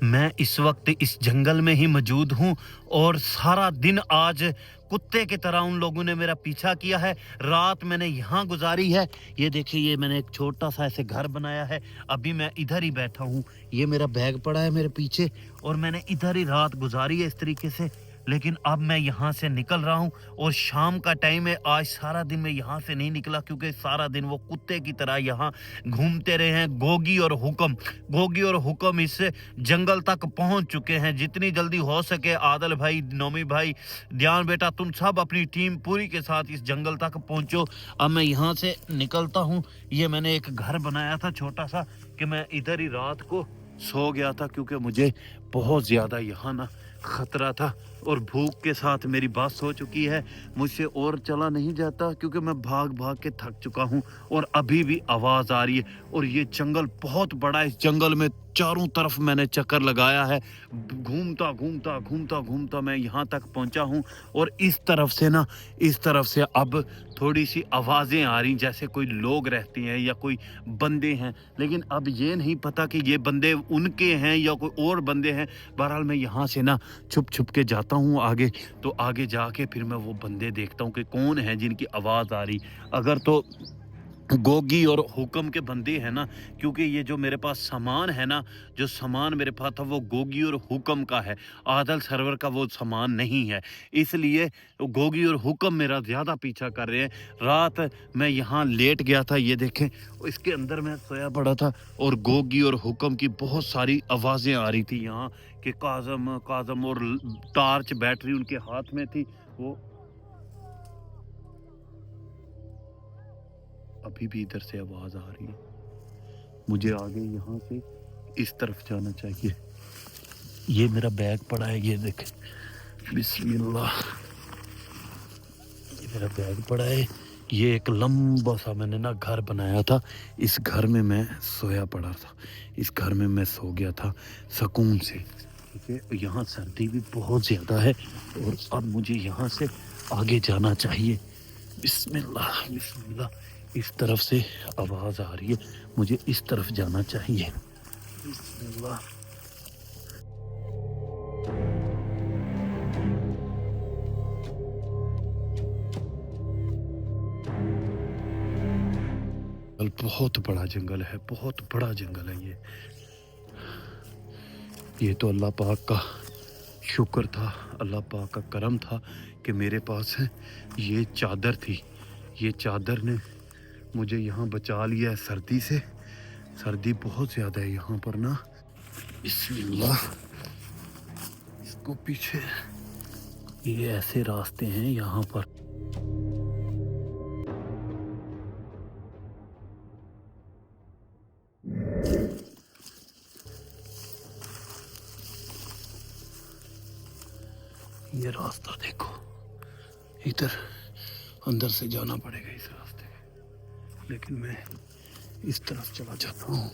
मैं इस वक्त इस जंगल में ही मौजूद हूँ और सारा दिन आज कुत्ते की तरह उन लोगों ने मेरा पीछा किया है। रात मैंने यहाँ गुजारी है। ये देखिए, ये मैंने एक छोटा सा ऐसे घर बनाया है। अभी मैं इधर ही बैठा हूँ, ये मेरा बैग पड़ा है मेरे पीछे और मैंने इधर ही रात गुजारी है इस तरीके से। लेकिन अब मैं यहाँ से निकल रहा हूँ और शाम का टाइम है। आज सारा दिन मैं यहाँ से नहीं निकला क्योंकि सारा दिन वो कुत्ते की तरह यहाँ घूमते रहे हैं। गोगी और हुक्म इस जंगल तक पहुँच चुके हैं। जितनी जल्दी हो सके आदल भाई, नोमी भाई, ध्यान बेटा, तुम सब अपनी टीम पूरी के साथ इस जंगल तक पहुँचो। अब मैं यहाँ से निकलता हूँ। ये मैंने एक घर बनाया था छोटा सा कि मैं इधर ही रात को सो गया था क्योंकि मुझे बहुत ज़्यादा यहाँ ना खतरा था और भूख के साथ मेरी बस हो चुकी है। मुझसे और चला नहीं जाता क्योंकि मैं भाग भाग के थक चुका हूँ और अभी भी आवाज़ आ रही है। और ये जंगल बहुत बड़ा है। इस जंगल में चारों तरफ मैंने चक्कर लगाया है। घूमता घूमता घूमता घूमता मैं यहाँ तक पहुँचा हूँ और इस तरफ से अब थोड़ी सी आवाज़ें आ रही जैसे कोई लोग रहते हैं या कोई बंदे हैं। लेकिन अब ये नहीं पता कि ये बंदे उनके हैं या कोई और बंदे हैं। बहरहाल मैं यहाँ से ना छुप छुप के जाता हूँ आगे। तो आगे जाके फिर मैं वो बंदे देखता हूँ कि कौन है जिनकी आवाज़ आ रही। अगर तो गोगी और हुक्म के बंदे हैं ना, क्योंकि ये जो मेरे पास सामान है ना, जो सामान मेरे पास था वो गोगी और हुक्म का है। आदल सरवर का वो सामान नहीं है, इसलिए गोगी और हुक्म मेरा ज़्यादा पीछा कर रहे हैं। रात मैं यहाँ लेट गया था, ये देखें, इसके अंदर मैं सोया पड़ा था और गोगी और हुक्म की बहुत सारी आवाज़ें आ रही थी यहाँ कि काज़म काज़म, और टार्च बैटरी उनके हाथ में थी। वो अभी भी इधर से आवाज़ आ रही है। मुझे आगे यहाँ से इस तरफ जाना चाहिए। ये मेरा बैग पड़ा है, ये देख, बिस्मिल्लाह, ये मेरा बैग पड़ा है। ये एक लंबा सा मैंने ना घर बनाया था। इस घर में मैं सोया पड़ा था, इस घर में मैं सो गया था सुकून से। ठीक है, यहाँ सर्दी भी बहुत ज़्यादा है और अब मुझे यहाँ से आगे जाना चाहिए। बिस्मिल्लाह बिस्मिल्लाह, इस तरफ से आवाज़ आ रही है, मुझे इस तरफ जाना चाहिए। बिस्मिल्लाह। बहुत बड़ा जंगल है, बहुत बड़ा जंगल है ये तो अल्लाह पाक का शुक्र था, अल्लाह पाक का करम था कि मेरे पास है ये चादर थी। ये चादर ने मुझे यहाँ बचा लिया है सर्दी से। सर्दी बहुत ज़्यादा है यहाँ पर ना। बिस्मिल्लाह, इसको पीछे, ये ऐसे रास्ते हैं यहाँ पर। ये रास्ता देखो, इधर अंदर से जाना पड़ेगा इस रास्ते में, लेकिन मैं इस तरफ चला जाता हूँ।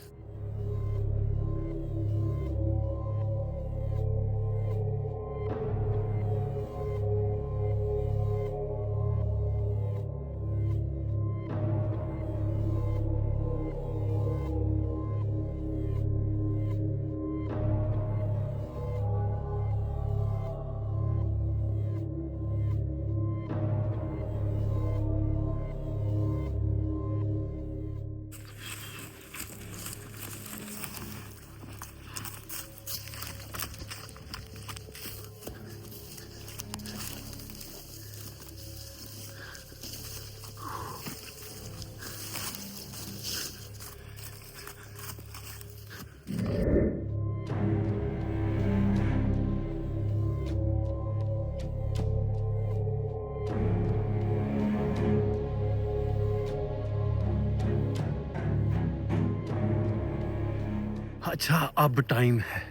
अच्छा, अब टाइम है।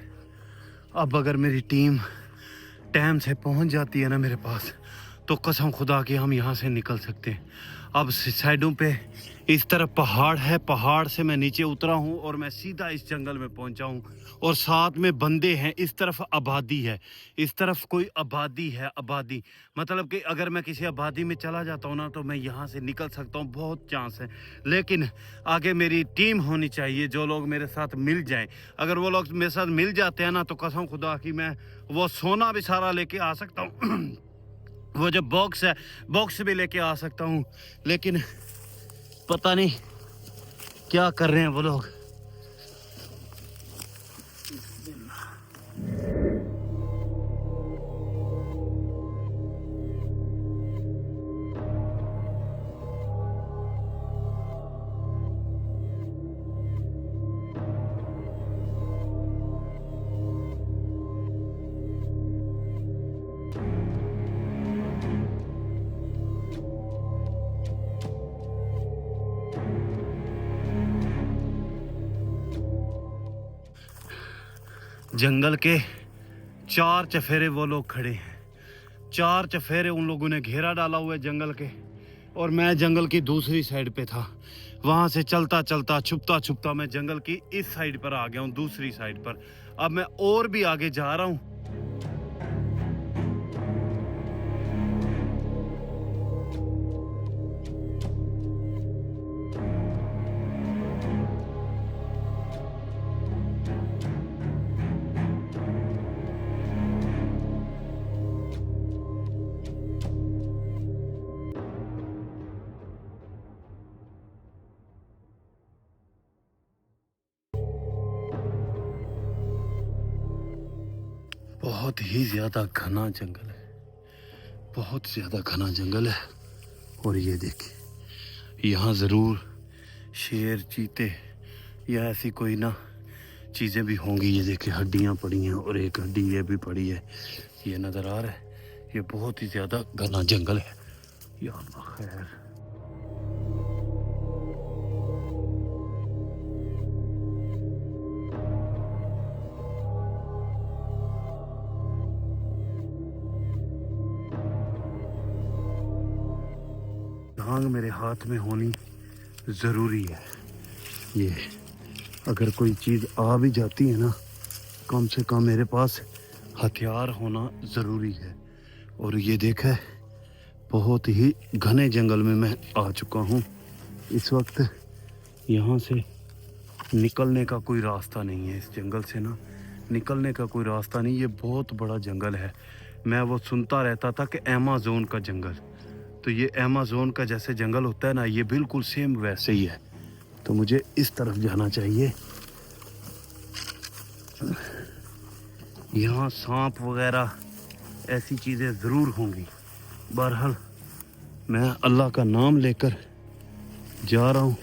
अब अगर मेरी टीम टाइम से पहुंच जाती है ना मेरे पास, तो कसम खुदा की हम यहाँ से निकल सकते हैं। अब साइडों पे इस तरफ पहाड़ है, पहाड़ से मैं नीचे उतरा हूँ और मैं सीधा इस जंगल में पहुँचा हूँ और साथ में बंदे हैं। इस तरफ आबादी है, इस तरफ कोई आबादी है, आबादी मतलब कि अगर मैं किसी आबादी में चला जाता हूँ ना तो मैं यहाँ से निकल सकता हूँ, बहुत चांस है। लेकिन आगे मेरी टीम होनी चाहिए, जो लोग मेरे साथ मिल जाएं। अगर वो लोग मेरे साथ मिल जाते हैं ना तो कसम खुदा की मैं वो सोना भी सारा लेके आ सकता हूँ वो जो बॉक्स है, बॉक्स भी लेके आ सकता हूँ। लेकिन पता नहीं क्या कर रहे हैं वो लोग। जंगल के चार चफेरे वो लोग खड़े हैं, चार चफेरे उन लोगों ने घेरा डाला हुआ है जंगल के, और मैं जंगल की दूसरी साइड पे था। वहां से चलता चलता छुपता छुपता मैं जंगल की इस साइड पर आ गया हूँ, दूसरी साइड पर। अब मैं और भी आगे जा रहा हूँ। बहुत ही ज्यादा घना जंगल है, बहुत ज्यादा घना जंगल है। और ये देखिए यहाँ जरूर शेर, चीते या ऐसी कोई ना चीजें भी होंगी। ये देखिए हड्डियां पड़ी हैं और एक हड्डी ये भी पड़ी है, ये नजर आ रहा है। ये बहुत ही ज्यादा घना जंगल है। या अल्लाह खैर। टांग मेरे हाथ में होनी ज़रूरी है। ये अगर कोई चीज़ आ भी जाती है ना, कम से कम मेरे पास हथियार होना ज़रूरी है। और ये देखा है, बहुत ही घने जंगल में मैं आ चुका हूँ। इस वक्त यहाँ से निकलने का कोई रास्ता नहीं है, इस जंगल से ना निकलने का कोई रास्ता नहीं। ये बहुत बड़ा जंगल है। मैं वो सुनता रहता था कि अमेज़न का जंगल, तो ये अमेज़न का जैसे जंगल होता है ना, ये बिल्कुल सेम वैसे ही है। तो मुझे इस तरफ जाना चाहिए। यहाँ सांप वगैरह ऐसी चीज़ें ज़रूर होंगी। बहरहाल मैं अल्लाह का नाम लेकर जा रहा हूँ।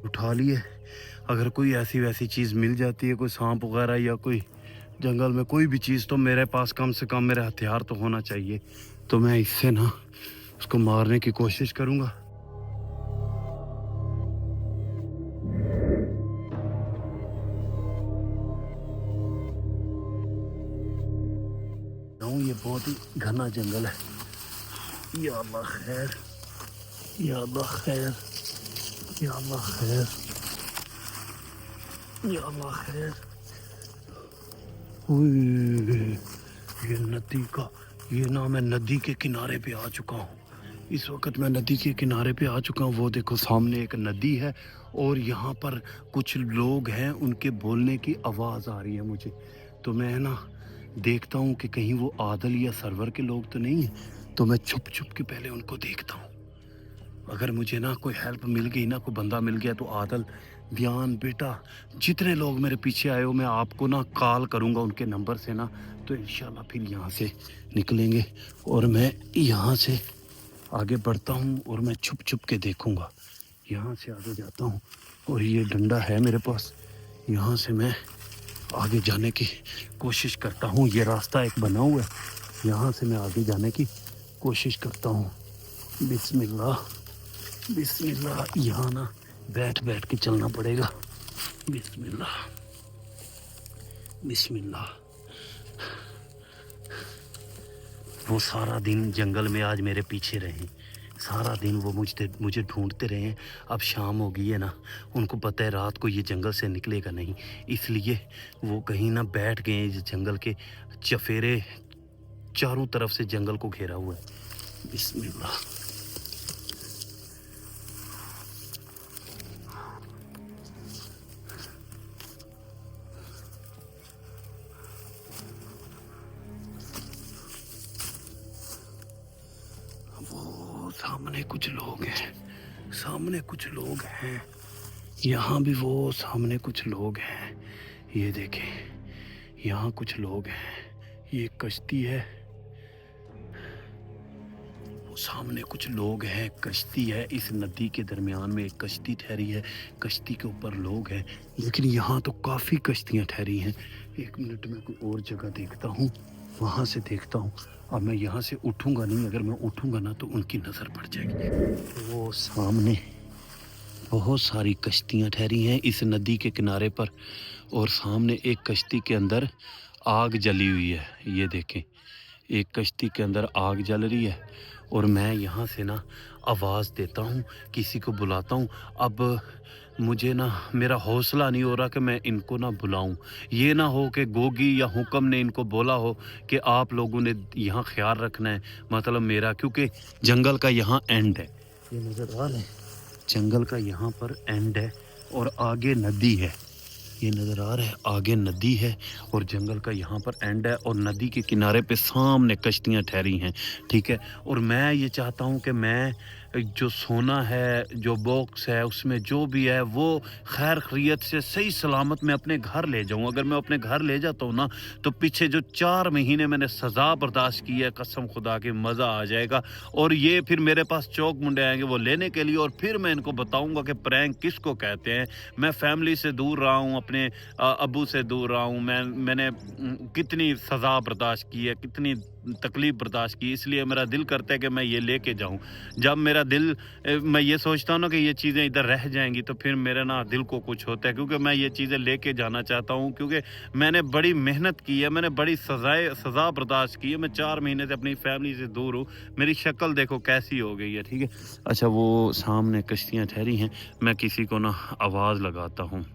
उठा लिए। अगर कोई ऐसी वैसी चीज़ मिल जाती है, कोई सांप वगैरह या कोई जंगल में कोई भी चीज़, तो मेरे पास कम से कम मेरा हथियार तो होना चाहिए। तो मैं इससे ना उसको मारने की कोशिश करूँगा। ये बहुत ही घना जंगल है। या अल्लाह खैर, या अल्लाह खैर, या अल्लाह खैर, या अल्लाह खैर। ये नदी का, ये ना मैं नदी के किनारे पे आ चुका हूँ। इस वक्त मैं नदी के किनारे पे आ चुका हूँ। वो देखो सामने एक नदी है और यहाँ पर कुछ लोग हैं, उनके बोलने की आवाज़ आ रही है मुझे। तो मैं ना देखता हूँ कि कहीं वो आदल या सरवर के लोग तो नहीं है। तो मैं छुप छुप के पहले उनको देखता हूँ। अगर मुझे ना कोई हेल्प मिल गई ना, कोई बंदा मिल गया, तो आदल, ध्यान बेटा, जितने लोग मेरे पीछे आए हो मैं आपको ना कॉल करूँगा उनके नंबर से ना, तो इंशाल्लाह फिर यहाँ से निकलेंगे। और मैं यहाँ से आगे बढ़ता हूँ और मैं छुप छुप के देखूँगा। यहाँ से आगे जाता हूँ और ये डंडा है मेरे पास, यहाँ से मैं आगे जाने की कोशिश करता हूँ। ये रास्ता एक बना हुआ है, यहाँ से मैं आगे जाने की कोशिश करता हूँ। बिस्मिल्लाह बिस्मिल्लाह। यहाँ ना बैठ बैठ के चलना पड़ेगा। बिस्मिल्लाह बिस्मिल्लाह। वो सारा दिन जंगल में आज मेरे पीछे रहे, सारा दिन वो मुझे ढूंढते रहे हैं। अब शाम हो गई है ना, उनको पता है रात को ये जंगल से निकलेगा नहीं, इसलिए वो कहीं ना बैठ गए हैं। जंगल के चफेरे चारों तरफ से जंगल को घेरा हुआ है। बिस्मिल्लाह। वो सामने कुछ लोग हैं, सामने कुछ लोग हैं, यहाँ भी वो सामने कुछ लोग हैं। ये देखें, यहाँ कुछ लोग हैं। ये कश्ती है, वो सामने कुछ लोग हैं, कश्ती है। इस नदी के दरमियान में एक कश्ती ठहरी है, कश्ती के ऊपर लोग हैं, लेकिन यहाँ तो काफ़ी कश्तियाँ ठहरी हैं। एक मिनट में कोई और जगह देखता हूँ, वहाँ से देखता हूँ। अब मैं यहाँ से उठूँगा नहीं, अगर मैं उठूँगा ना तो उनकी नज़र पड़ जाएगी। वो सामने बहुत सारी कश्तियाँ ठहरी हैं इस नदी के किनारे पर, और सामने एक कश्ती के अंदर आग जली हुई है। ये देखें, एक कश्ती के अंदर आग जल रही है और मैं यहाँ से ना आवाज़ देता हूँ, किसी को बुलाता हूँ। अब मुझे ना मेरा हौसला नहीं हो रहा कि मैं इनको ना बुलाऊं। ये ना हो कि गोगी या हुक्म ने इनको बोला हो कि आप लोगों ने यहाँ ख्याल रखना है, मतलब मेरा, क्योंकि जंगल का यहाँ एंड है। ये नज़र आ रहा है, जंगल का यहाँ पर एंड है और आगे नदी है। ये नज़र आ रहा है, आगे नदी है और जंगल का यहाँ पर एंड है, और नदी के किनारे पे सामने कश्तियाँ ठहरी हैं, ठीक है। और मैं ये चाहता हूँ कि मैं जो सोना है, जो बॉक्स है, उसमें जो भी है वो खैर खैरियत से सही सलामत मैं अपने घर ले जाऊँ। अगर मैं अपने घर ले जाता हूँ ना, तो पीछे जो 4 महीने मैंने सज़ा बर्दाश्त की है, कसम खुदा की मज़ा आ जाएगा। और ये फिर मेरे पास चौक मुंडे आएंगे वो लेने के लिए, और फिर मैं इनको बताऊँगा कि प्रैंक किसको कहते हैं। मैं फैमिली से दूर रहा हूँ, अपने अब्बू से दूर रहा हूँ, मैंने कितनी सज़ा बर्दाश्त की है, कितनी तकलीफ़ बर्दाश्त की, इसलिए मेरा दिल करता है कि मैं ये लेके जाऊँ। जब मेरा दिल मैं ये सोचता हूँ ना कि ये चीज़ें इधर रह जाएंगी, तो फिर मेरे ना दिल को कुछ होता है, क्योंकि मैं ये चीज़ें लेके जाना चाहता हूँ। क्योंकि मैंने बड़ी मेहनत की है, मैंने बड़ी सज़ा बर्दाश्त की है। मैं 4 महीने से अपनी फैमिली से दूर हूँ, मेरी शक्ल देखो कैसी हो गई है, ठीक है। अच्छा, वो सामने कश्तियाँ ठहरी हैं, मैं किसी को ना आवाज़ लगाता हूँ,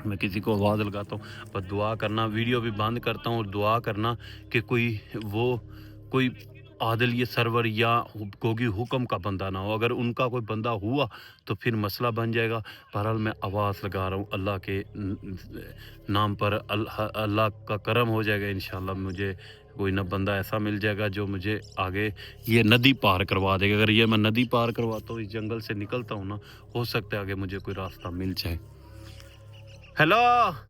मैं किसी को आवाज़ लगाता हूँ। पर दुआ करना, वीडियो भी बंद करता हूँ, और दुआ करना कि कोई आदिल ये सरवर या गोगी हुक्म का बंदा ना हो। अगर उनका कोई बंदा हुआ तो फिर मसला बन जाएगा। बहरहाल मैं आवाज़ लगा रहा हूँ अल्लाह के नाम पर, अल्लाह का करम हो जाएगा इंशाल्लाह। मुझे कोई ना बंदा ऐसा मिल जाएगा जो मुझे आगे ये नदी पार करवा देगा। अगर ये मैं नदी पार करवाता हूँ, इस जंगल से निकलता हूँ ना, हो सकता है आगे मुझे कोई रास्ता मिल जाए। हेलो।